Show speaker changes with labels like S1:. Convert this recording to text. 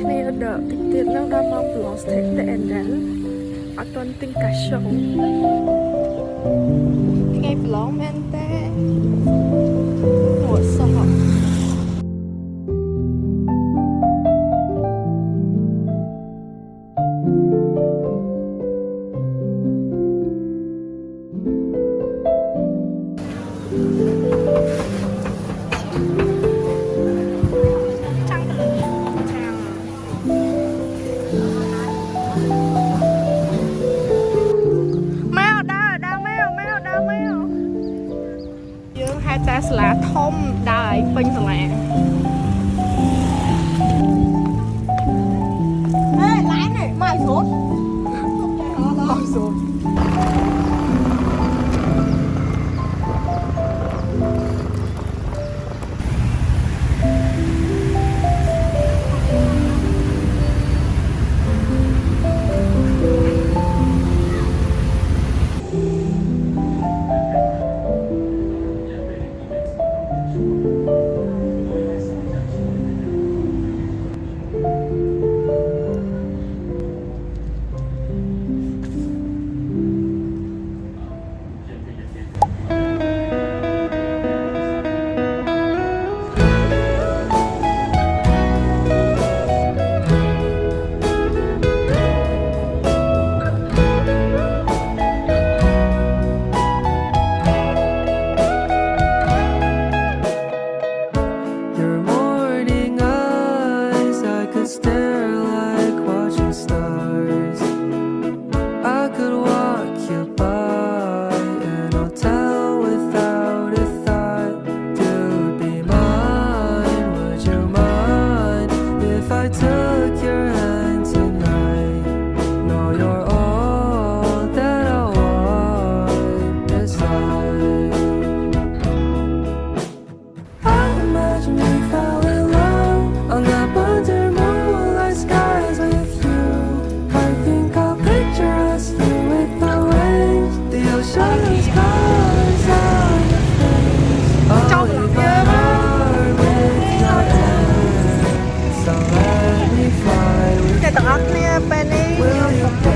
S1: គ្នាដកតិចទៀតនឹងដល់មក Blog Street តែអញ្ចឹងអត់ទាន់ទិញកាសូថ្ងៃ Blog មែនទេหัวสอบយើងហៅតែសាលាធំដើរពេញសាលាឡាននេះមកស្រួតមកស្រួតទាំងអស់គ្នាពេលនេះខ្ញុំកំពុង